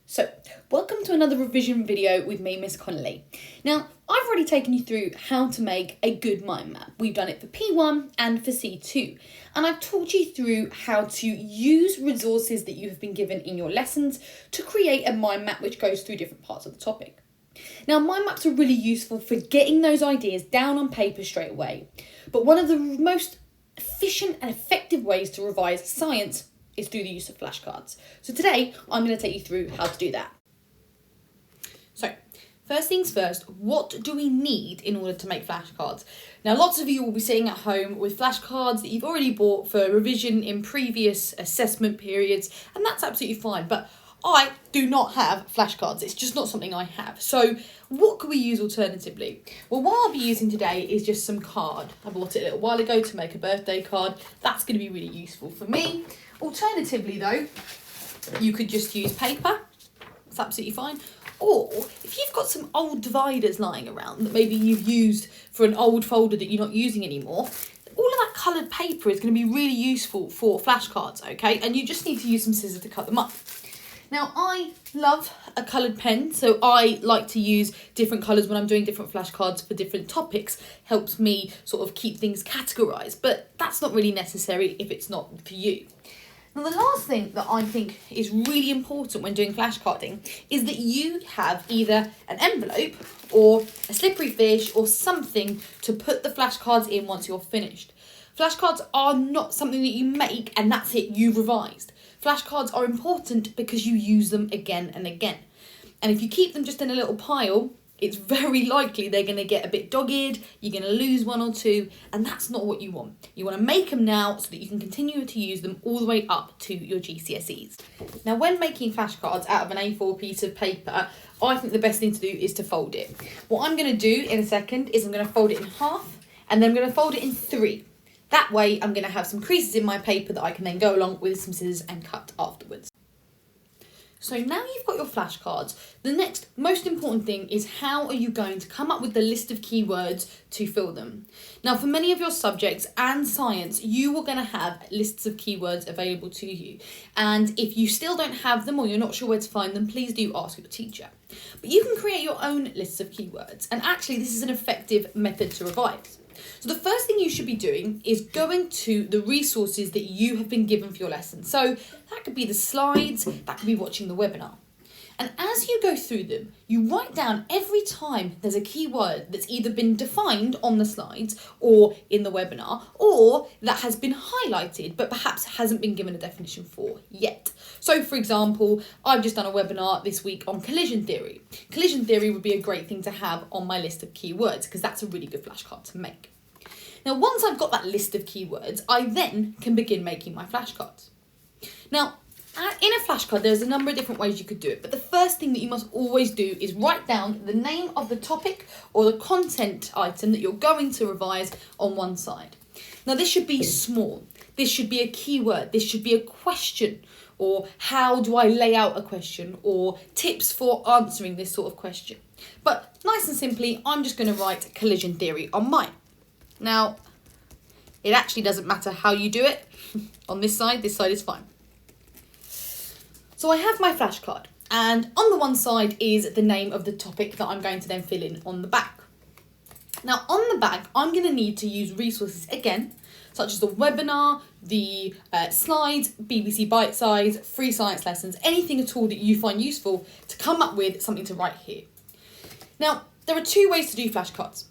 So, welcome to another revision video with me, Miss Connolly. Now, I've already taken you through how to make a good mind map. We've done it for P1 and for C2. And I've taught you through how to use resources that you have been given in your lessons to create a mind map which goes through different parts of the topic. Now, mind maps are really useful for getting those ideas down on paper straight away. But one of the most efficient and effective ways to revise science is through the use of flashcards. So today, I'm going to take you through how to do that. So, first things first, what do we need in order to make flashcards? Now, lots of you will be sitting at home with flashcards that you've already bought for revision in previous assessment periods, and that's absolutely fine, but I do not have flashcards. It's just not something I have. So what could we use alternatively? Well, what I'll be using today is just some card. I bought it a little while ago to make a birthday card. That's going to be really useful for me. Alternatively though, you could just use paper. That's absolutely fine. Or if you've got some old dividers lying around that maybe you've used for an old folder that you're not using anymore, all of that coloured paper is going to be really useful for flashcards, okay? And you just need to use some scissors to cut them up. Now, I love a coloured pen, so I like to use different colours when I'm doing different flashcards for different topics. Helps me sort of keep things categorised, but that's not really necessary if it's not for you. Now, the last thing that I think is really important when doing flashcarding is that you have either an envelope or a slippery fish or something to put the flashcards in once you're finished. Flashcards are not something that you make and that's it, you've revised. Flashcards are important because you use them again and again. And if you keep them just in a little pile, it's very likely they're going to get a bit dogged, you're going to lose one or two, and that's not what you want. You want to make them now so that you can continue to use them all the way up to your GCSEs. Now, when making flashcards out of an A4 piece of paper, I think the best thing to do is to fold it. What I'm going to do in a second is I'm going to fold it in half, and then I'm going to fold it in three. That way, I'm going to have some creases in my paper that I can then go along with some scissors and cut afterwards. So now you've got your flashcards, the next most important thing is how are you going to come up with the list of keywords to fill them. Now, for many of your subjects and science, you are going to have lists of keywords available to you. And if you still don't have them or you're not sure where to find them, please do ask your teacher. But you can create your own lists of keywords. And actually, this is an effective method to revise. So the first thing you should be doing is going to the resources that you have been given for your lesson. So that could be the slides, that could be watching the webinar. And as you go through them, you write down every time there's a keyword that's either been defined on the slides or in the webinar, or that has been highlighted but perhaps hasn't been given a definition for yet. So for example, I've just done a webinar this week on collision theory. Collision theory would be a great thing to have on my list of keywords because that's a really good flashcard to make. Now, once I've got that list of keywords, I then can begin making my flashcards. Now, in a flashcard, there's a number of different ways you could do it, but the first thing that you must always do is write down the name of the topic or the content item that you're going to revise on one side. Now, this should be small. This should be a keyword. This should be a question, or how do I lay out a question, or tips for answering this sort of question. But nice and simply, I'm just going to write collision theory on mine. Now, it actually doesn't matter how you do it. On this side is fine. So I have my flashcard, and on the one side is the name of the topic that I'm going to then fill in on the back. Now, on the back, I'm going to need to use resources again, such as the webinar, the slides, BBC Bite Size, free science lessons, anything at all that you find useful to come up with something to write here. Now, there are two ways to do flashcards.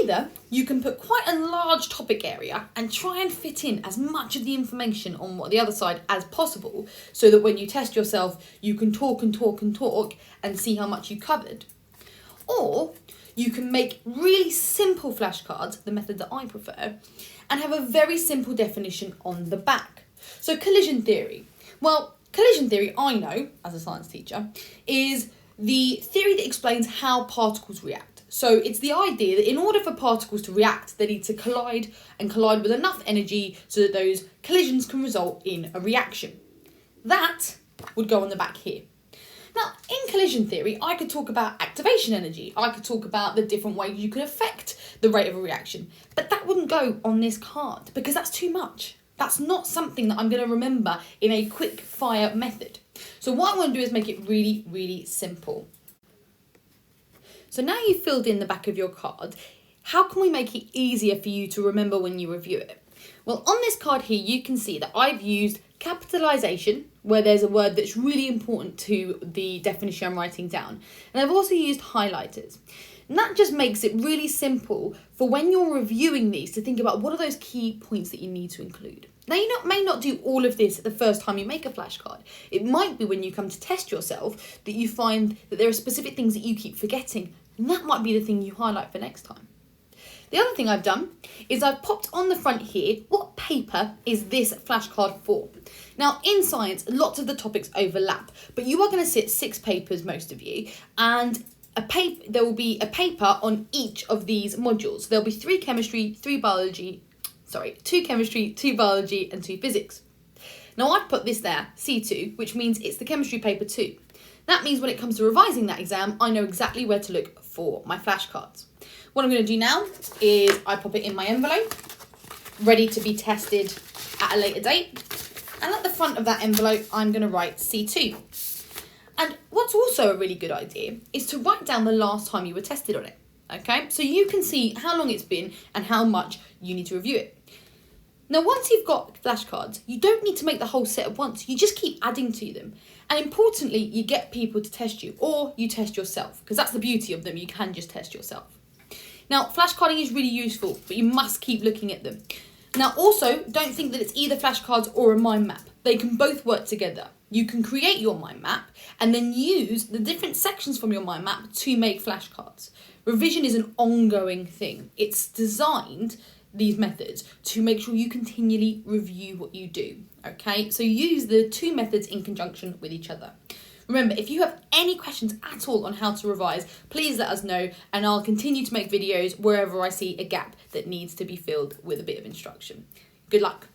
Either you can put quite a large topic area and try and fit in as much of the information on the other side as possible so that when you test yourself, you can talk and talk and talk and see how much you covered. Or you can make really simple flashcards, the method that I prefer, and have a very simple definition on the back. So collision theory. Well, collision theory, I know, as a science teacher, is the theory that explains how particles react. So it's the idea that in order for particles to react, they need to collide and collide with enough energy so that those collisions can result in a reaction. That would go on the back here. Now, in collision theory, I could talk about activation energy. I could talk about the different ways you could affect the rate of a reaction. But that wouldn't go on this card because that's too much. That's not something that I'm going to remember in a quick fire method. So So what I want to do is make it really, really simple. So now you've filled in the back of your card, how can we make it easier for you to remember when you review it? Well, on this card here, you can see that I've used capitalization, where there's a word that's really important to the definition I'm writing down. And I've also used highlighters. And that just makes it really simple for when you're reviewing these to think about what are those key points that you need to include. Now, you may not do all of this the first time you make a flashcard. It might be when you come to test yourself that you find that there are specific things that you keep forgetting, and that might be the thing you highlight for next time. The other thing I've done is I've popped on the front here, what paper is this flashcard for? Now, in science, lots of the topics overlap, but you are going to sit 6 papers, most of you, and there will be a paper on each of these modules. There'll be 2 chemistry, 2 biology, and 2 physics. Now, I've put this there, C2, which means it's the chemistry paper 2. That means when it comes to revising that exam, I know exactly where to look for my flashcards. What I'm going to do now is I pop it in my envelope, ready to be tested at a later date. And at the front of that envelope, I'm going to write C2. And what's also a really good idea is to write down the last time you were tested on it. Okay, so you can see how long it's been and how much you need to review it. Now, once you've got flashcards, you don't need to make the whole set at once. You just keep adding to them. And importantly, you get people to test you, or you test yourself, because that's the beauty of them. You can just test yourself. Now, flashcarding is really useful, but you must keep looking at them. Now, also, don't think that it's either flashcards or a mind map. They can both work together. You can create your mind map and then use the different sections from your mind map to make flashcards. Revision is an ongoing thing. It's designed, these methods, to make sure you continually review what you do. Okay, so use the 2 methods in conjunction with each other. Remember, if you have any questions at all on how to revise, please let us know, and I'll continue to make videos wherever I see a gap that needs to be filled with a bit of instruction. Good luck.